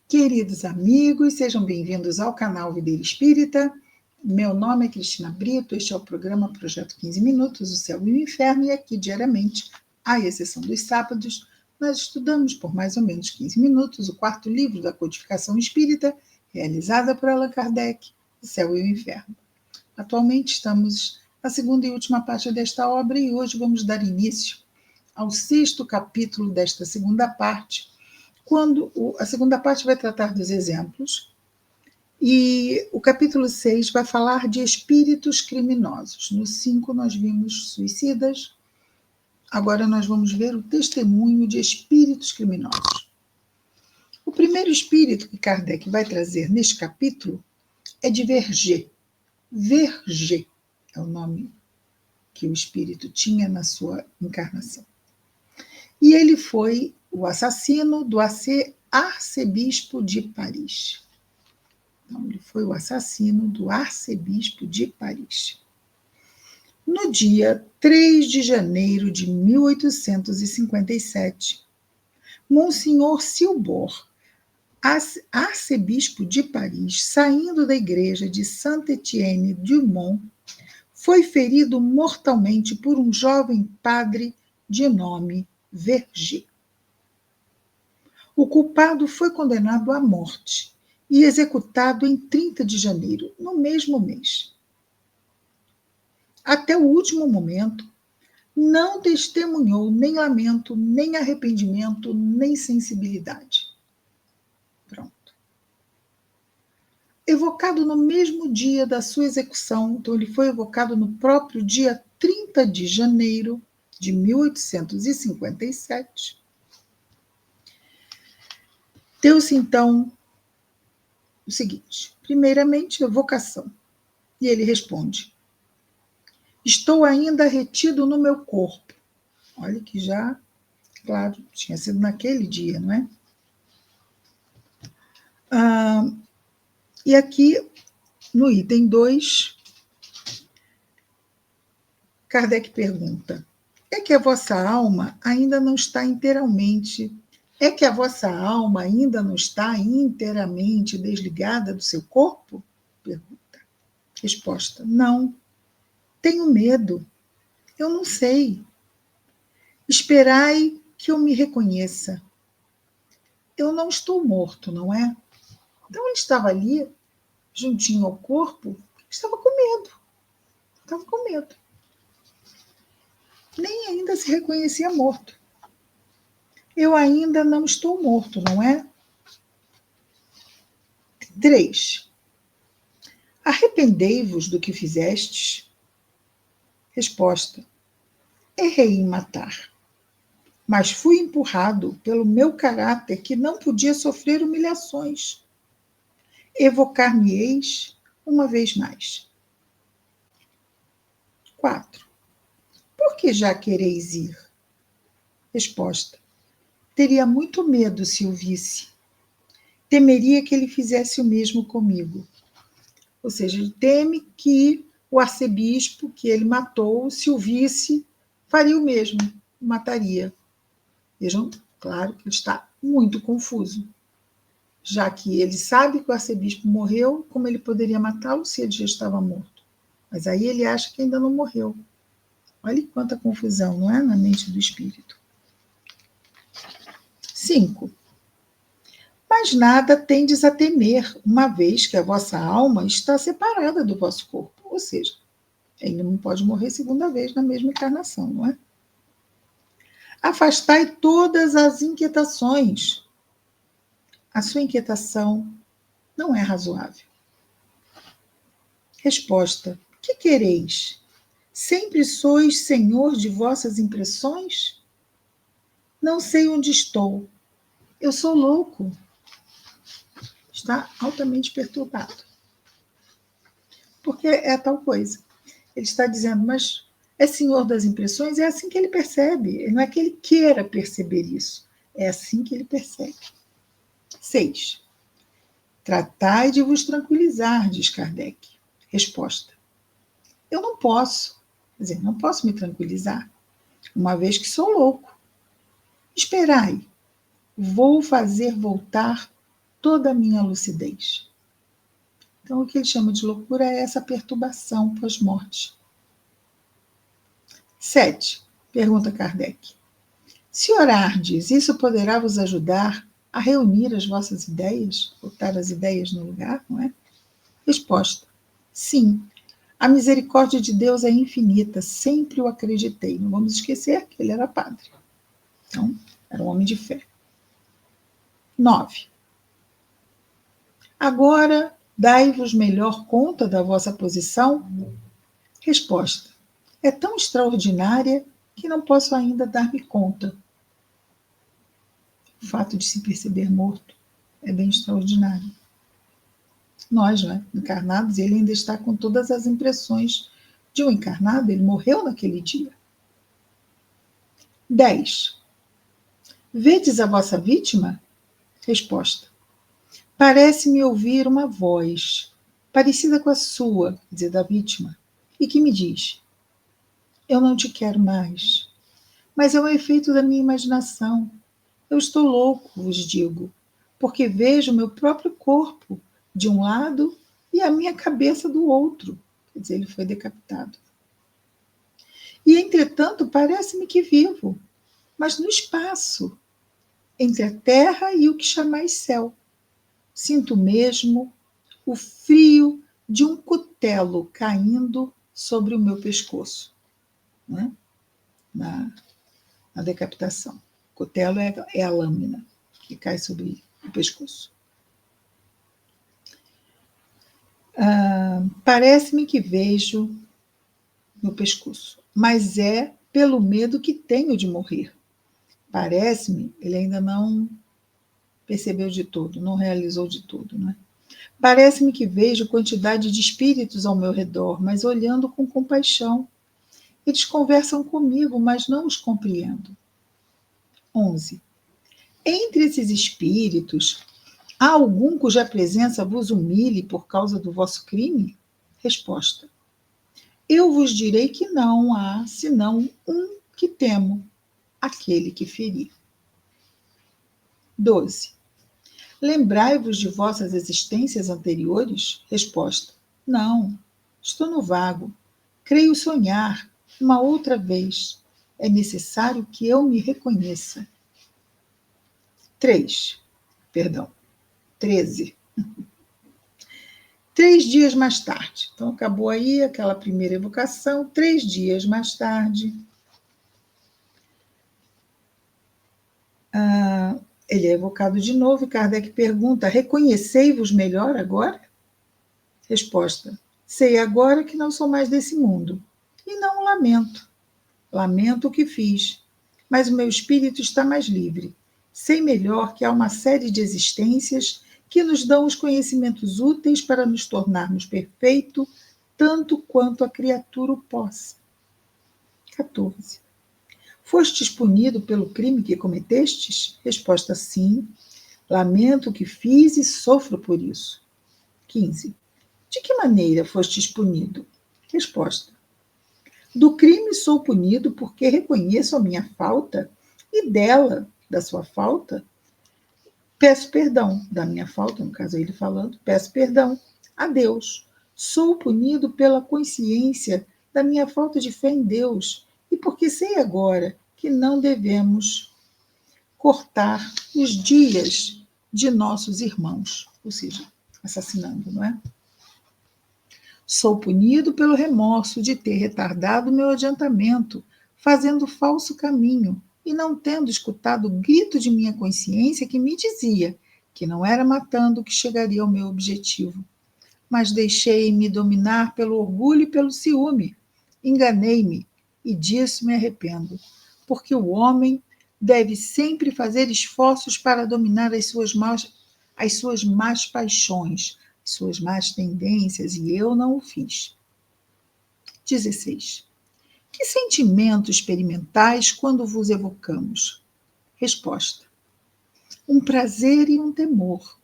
Queridos amigos, sejam bem-vindos ao canal Videira Espírita. Meu nome é Cristina Brito, este é o programa Projeto 15 Minutos, o Céu e o Inferno, e aqui diariamente, à exceção dos sábados, nós estudamos por mais ou menos 15 minutos o quarto livro da Codificação Espírita, realizada por Allan Kardec, O Céu e o Inferno. Atualmente estamos na segunda e última parte desta obra e hoje vamos dar início ao 6º capítulo desta segunda parte, quando a segunda parte vai tratar dos exemplos, e o capítulo 6 vai falar de espíritos criminosos. No 5 nós vimos suicidas, agora nós vamos ver o testemunho de espíritos criminosos. O primeiro espírito que Kardec vai trazer neste capítulo é de Verger. Verger é o nome que o espírito tinha na sua encarnação. E ele foi o assassino do arcebispo de Paris. Então, ele foi o assassino do arcebispo de Paris. No dia 3 de janeiro de 1857, Monsenhor Silbor, arcebispo de Paris, saindo da igreja de Saint-Étienne-du-Mont, foi ferido mortalmente por um jovem padre de nome Verger. O culpado foi condenado à morte e executado em 30 de janeiro, no mesmo mês. Até o último momento, não testemunhou nem lamento, nem arrependimento, nem sensibilidade. Pronto. Evocado no mesmo dia da sua execução, então ele foi evocado no próprio dia 30 de janeiro de 1857, deu-se então o seguinte: primeiramente, evocação. E ele responde: estou ainda retido no meu corpo. Olha que já, claro, tinha sido naquele dia, não é? E aqui, no item 2, Kardec pergunta: é que a vossa alma ainda não está inteiramente desligada do seu corpo? Pergunta. Resposta: não. Tenho medo. Eu não sei. Esperai que eu me reconheça. Eu não estou morto, não é? Então ele estava ali, juntinho ao corpo, estava com medo. Estava com medo. Nem ainda se reconhecia morto. Eu ainda não estou morto, não é? 3. Arrependei-vos do que fizestes? Resposta: errei em matar, mas fui empurrado pelo meu caráter que não podia sofrer humilhações. Evocar-me-eis uma vez mais. 4. Por que já quereis ir? Resposta: teria muito medo se o visse. Temeria que ele fizesse o mesmo comigo. Ou seja, ele teme que o arcebispo que ele matou, se o visse, faria o mesmo, mataria. Vejam, claro que ele está muito confuso, já que ele sabe que o arcebispo morreu, como ele poderia matá-lo se ele já estava morto? Mas aí ele acha que ainda não morreu. Olha quanta confusão, não é? Na mente do espírito. 5. Mas nada tendes a temer, uma vez que a vossa alma está separada do vosso corpo. Ou seja, ele não pode morrer segunda vez na mesma encarnação, não é? Afastai todas as inquietações. A sua inquietação não é razoável. Resposta: que quereis? Sempre sois senhor de vossas impressões? Não sei onde estou. Eu sou louco. Está altamente perturbado. Porque é tal coisa. Ele está dizendo, mas é senhor das impressões? É assim que ele percebe. Não é que ele queira perceber isso. É assim que ele percebe. 6. Tratai de vos tranquilizar, diz Kardec. Resposta: eu não posso. Quer dizer, não posso me tranquilizar, uma vez que sou louco. Esperai, vou fazer voltar toda a minha lucidez. Então, o que ele chama de loucura é essa perturbação pós-morte. 7. Pergunta Kardec. Se orardes, isso poderá vos ajudar a reunir as vossas ideias? Botar as ideias no lugar, não é? Resposta. Sim. A misericórdia de Deus é infinita. Sempre o acreditei. Não vamos esquecer que ele era padre. Então, era um homem de fé. 9. Agora, dai-vos melhor conta da vossa posição? Resposta. É tão extraordinária que não posso ainda dar-me conta. O fato de se perceber morto é bem extraordinário. Nós, né, encarnados, ele ainda está com todas as impressões de um encarnado, ele morreu naquele dia. 10. Vedes a vossa vítima? Resposta. Parece-me ouvir uma voz, parecida com a sua, quer dizer, da vítima, e que me diz: eu não te quero mais, mas é o efeito da minha imaginação. Eu estou louco, vos digo, porque vejo meu próprio corpo de um lado e a minha cabeça do outro. Quer dizer, ele foi decapitado. E, entretanto, parece-me que vivo, mas no espaço, entre a terra e o que chamais céu. Sinto mesmo o frio de um cutelo caindo sobre o meu pescoço, né? Na decapitação. Cutelo é a lâmina que cai sobre o pescoço. Parece-me que vejo no pescoço, mas é pelo medo que tenho de morrer. Parece-me, ele ainda não percebeu de tudo, não realizou de tudo, né? Parece-me que vejo quantidade de espíritos ao meu redor, mas olhando com compaixão. Eles conversam comigo, mas não os compreendo. 11. Entre esses espíritos, há algum cuja presença vos humilhe por causa do vosso crime? Resposta. Eu vos direi que não há, senão um que temo, aquele que feri. 12. Lembrai-vos de vossas existências anteriores? Resposta. Não, estou no vago. Creio sonhar uma outra vez. É necessário que eu me reconheça. 13. 3 dias mais tarde. Então, acabou aí aquela primeira evocação. 3 dias mais tarde, ele é evocado de novo e Kardec pergunta: reconhecei-vos melhor agora? Resposta: sei agora que não sou mais desse mundo. E não lamento. Lamento o que fiz, mas o meu espírito está mais livre. Sei melhor que há uma série de existências que nos dão os conhecimentos úteis para nos tornarmos perfeitos, tanto quanto a criatura o possa. 14. Fostes punido pelo crime que cometestes? Resposta: sim. Lamento o que fiz e sofro por isso. 15. De que maneira fostes punido? Resposta: do crime sou punido porque reconheço a minha falta e dela, da sua falta, peço perdão. Da minha falta, no caso ele falando, peço perdão a Deus. Sou punido pela consciência da minha falta de fé em Deus e porque sei agora que não devemos cortar os dias de nossos irmãos, ou seja, assassinando, não é? Sou punido pelo remorso de ter retardado meu adiantamento, fazendo falso caminho e não tendo escutado o grito de minha consciência que me dizia que não era matando que chegaria ao meu objetivo. Mas deixei-me dominar pelo orgulho e pelo ciúme. Enganei-me e disso me arrependo, porque o homem deve sempre fazer esforços para dominar as suas más paixões, suas más tendências, e eu não o fiz. 16. Que sentimento experimentais quando vos evocamos? Resposta: um prazer e um temor,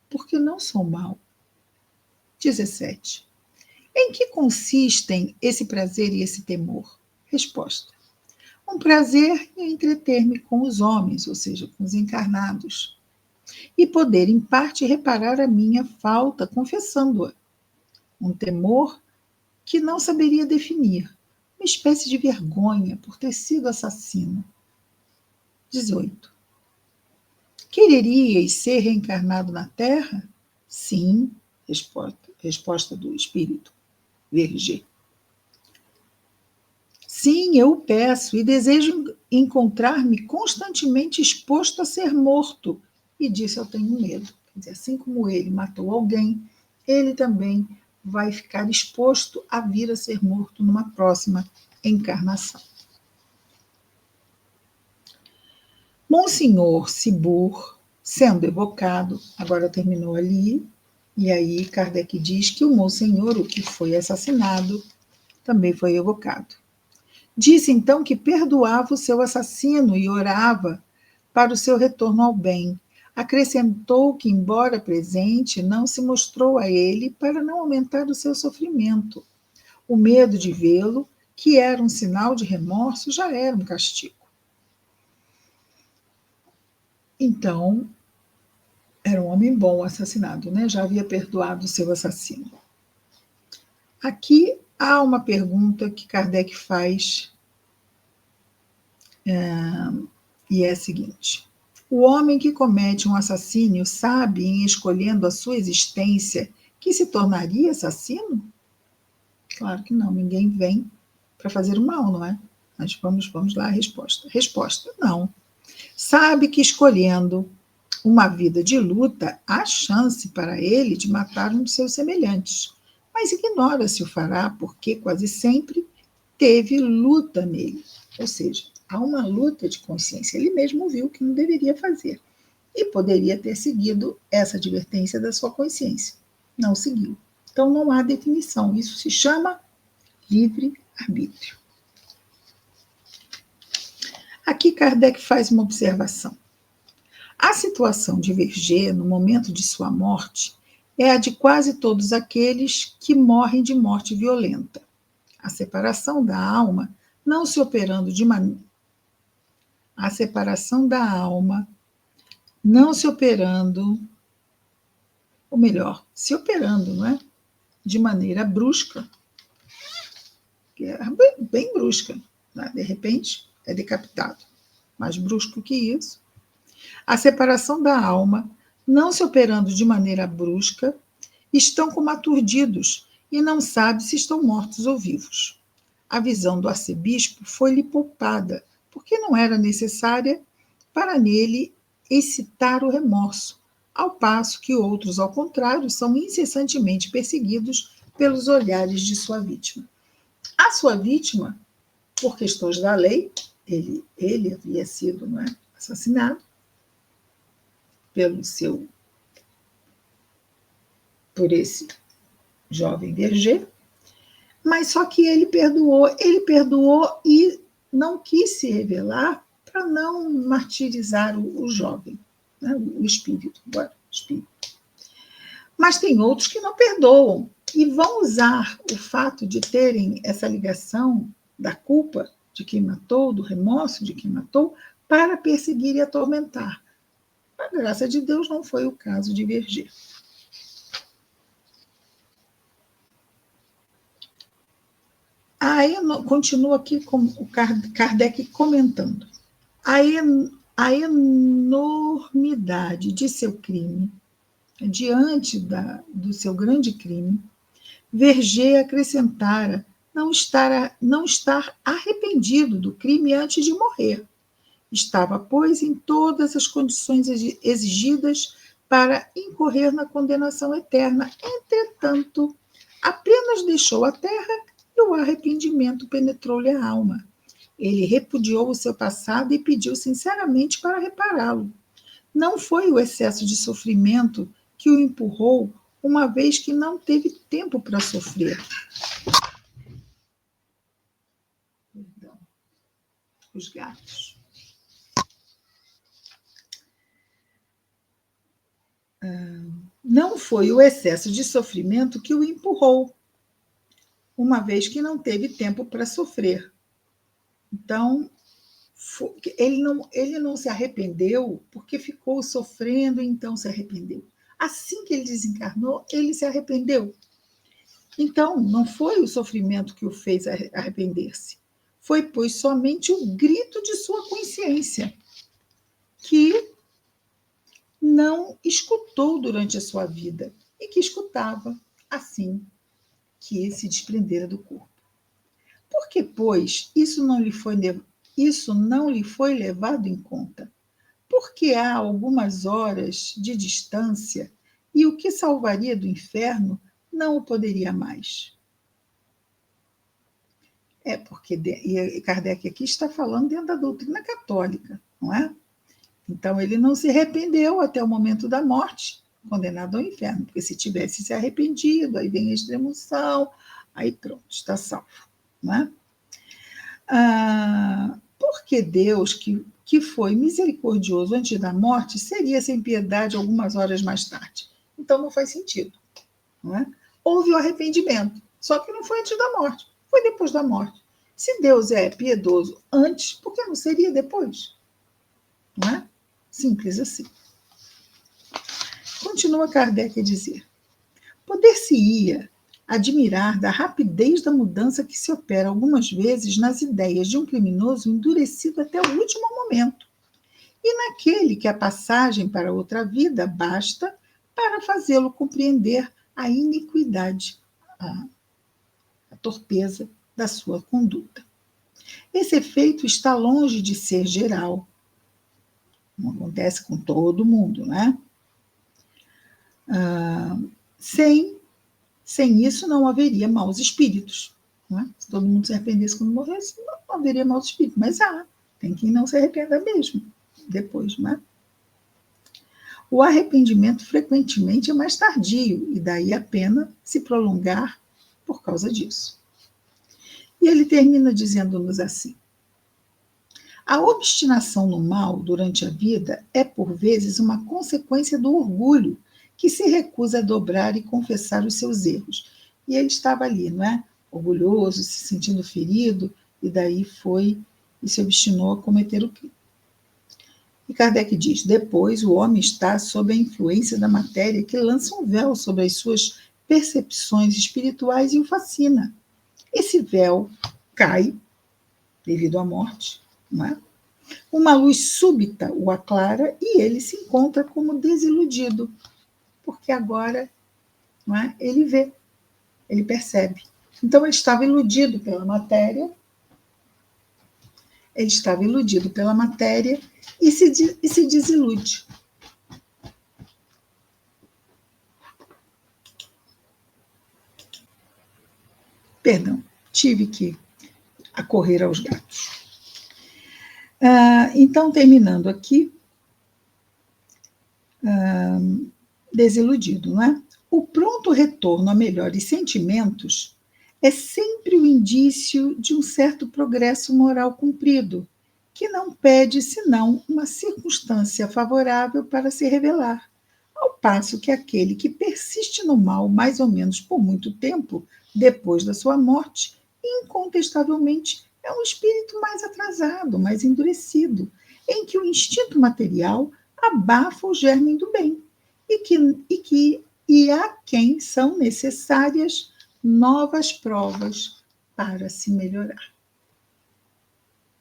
porque não sou mau. 17. Em que consistem esse prazer e esse temor? Resposta: um prazer em entreter-me com os homens, ou seja, com os encarnados, e poder, em parte, reparar a minha falta, confessando-a. Um temor que não saberia definir, uma espécie de vergonha por ter sido assassino. 18. Quereríeis ser reencarnado na Terra? Sim, resposta do espírito. Verger. Sim, eu o peço e desejo encontrar-me constantemente exposto a ser morto. E disso eu tenho medo. Quer dizer, assim como ele matou alguém, ele também vai ficar exposto a vir a ser morto numa próxima encarnação. Monsenhor Cibur, sendo evocado, agora terminou ali, e aí Kardec diz que o Monsenhor, o que foi assassinado, também foi evocado. Disse então que perdoava o seu assassino e orava para o seu retorno ao bem. Acrescentou que, embora presente, não se mostrou a ele para não aumentar o seu sofrimento. O medo de vê-lo, que era um sinal de remorso, já era um castigo. Então, era um homem bom assassinado, né? Já havia perdoado o seu assassino. Aqui há uma pergunta que Kardec faz, e é a seguinte: o homem que comete um assassínio sabe, em escolhendo a sua existência, que se tornaria assassino? Claro que não, ninguém vem para fazer o mal, não é? Mas vamos lá a resposta. Resposta: não. Sabe que escolhendo uma vida de luta, há chance para ele de matar um de seus semelhantes, mas ignora se o fará, porque quase sempre teve luta nele. Ou seja, há uma luta de consciência. Ele mesmo viu que não deveria fazer e poderia ter seguido essa advertência da sua consciência. Não seguiu. Então não há definição. Isso se chama livre-arbítrio. Aqui Kardec faz uma observação. A situação de Verger, no momento de sua morte, é a de quase todos aqueles que morrem de morte violenta. A separação da alma não se operando de maneira. A separação da alma não se operando, ou melhor, se operando, não é? De maneira brusca, que é bem brusca, né? De repente é decapitado. Mais brusco que isso. A separação da alma, não se operando de maneira brusca, estão como aturdidos e não sabe se estão mortos ou vivos. A visão do arcebispo foi-lhe poupada, porque não era necessária para nele excitar o remorso, ao passo que outros, ao contrário, são incessantemente perseguidos pelos olhares de sua vítima. A sua vítima, por questões da lei, ele havia sido, não é, assassinado por esse jovem Verger, mas só que ele perdoou e não quis se revelar para não martirizar o jovem, né, o espírito. Mas tem outros que não perdoam e vão usar o fato de terem essa ligação da culpa de quem matou, do remorso de quem matou, para perseguir e atormentar. A graça de Deus não foi o caso de Verger. Aí continua aqui com o Kardec comentando. A enormidade de seu crime, diante do seu grande crime, Verger acrescentara não estar arrependido do crime antes de morrer. Estava, pois, em todas as condições exigidas para incorrer na condenação eterna. Entretanto, apenas deixou a terra e o arrependimento penetrou-lhe a alma. Ele repudiou o seu passado e pediu sinceramente para repará-lo. Não foi o excesso de sofrimento que o empurrou, uma vez que não teve tempo para sofrer. Perdão. Os gatos. Não foi o excesso de sofrimento que o empurrou, uma vez que não teve tempo para sofrer. Então, ele não se arrependeu porque ficou sofrendo e então se arrependeu. Assim que ele desencarnou, ele se arrependeu. Então, não foi o sofrimento que o fez arrepender-se. Foi, pois, somente o grito de sua consciência, que não escutou durante a sua vida e que escutava assim que se desprendera do corpo. Por que, pois, isso não lhe foi levado em conta? Porque há algumas horas de distância e o que salvaria do inferno não o poderia mais. Porque e Kardec aqui está falando dentro da doutrina católica, não é? Então, ele não se arrependeu até o momento da morte, condenado ao inferno, porque se tivesse se arrependido, aí vem a extremunção, aí pronto, está salvo. Não é? Porque Deus, que foi misericordioso antes da morte, seria sem piedade algumas horas mais tarde. Então, não faz sentido. Não é? Houve o arrependimento, só que não foi antes da morte, foi depois da morte. Se Deus é piedoso antes, por que não seria depois? Não é? Simples assim. Continua Kardec a dizer: poder-se-ia admirar da rapidez da mudança que se opera algumas vezes nas ideias de um criminoso endurecido até o último momento, e naquele que a passagem para outra vida basta para fazê-lo compreender a iniquidade, a torpeza da sua conduta. Esse efeito está longe de ser geral. Não acontece com todo mundo, né? Sem isso não haveria maus espíritos. Não é? Se todo mundo se arrependesse quando morresse, não haveria maus espíritos. Mas tem quem não se arrependa mesmo, depois, não é? O arrependimento frequentemente é mais tardio, e daí a pena se prolongar por causa disso. E ele termina dizendo-nos assim: a obstinação no mal durante a vida é, por vezes, uma consequência do orgulho, que se recusa a dobrar e confessar os seus erros. E ele estava ali, não é? Orgulhoso, se sentindo ferido, e daí foi e se obstinou a cometer o crime. E Kardec diz: depois o homem está sob a influência da matéria que lança um véu sobre as suas percepções espirituais e o fascina. Esse véu cai devido à morte, não é? Uma luz súbita o aclara e ele se encontra como desiludido, porque agora, não é, ele vê, ele percebe. Então ele estava iludido pela matéria, e se desilude. Perdão, tive que correr aos gatos. Então, terminando aqui, desiludido, não é? O pronto retorno a melhores sentimentos é sempre o indício de um certo progresso moral cumprido, que não pede senão uma circunstância favorável para se revelar, ao passo que aquele que persiste no mal mais ou menos por muito tempo, depois da sua morte, incontestavelmente é um espírito mais atrasado, mais endurecido, em que o instinto material abafa o germe do bem, e a quem são necessárias novas provas para se melhorar.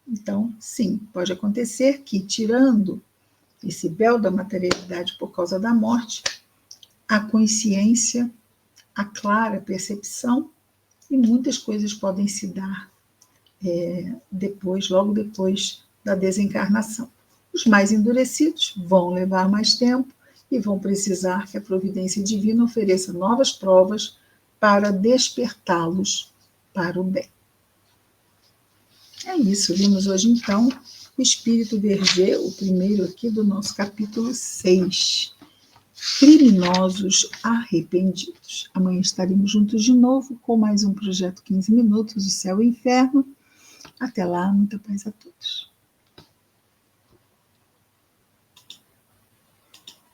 Então, sim, pode acontecer que, tirando esse véu da materialidade por causa da morte, a consciência, a clara percepção, e muitas coisas podem se dar logo depois da desencarnação. Os mais endurecidos vão levar mais tempo e vão precisar que a providência divina ofereça novas provas para despertá-los para o bem. É isso, vimos hoje então o Espírito Berger, o primeiro aqui do nosso capítulo 6, Criminosos Arrependidos. Amanhã estaremos juntos de novo com mais um Projeto 15 Minutos, o Céu e o Inferno. Até lá, muita paz a todos.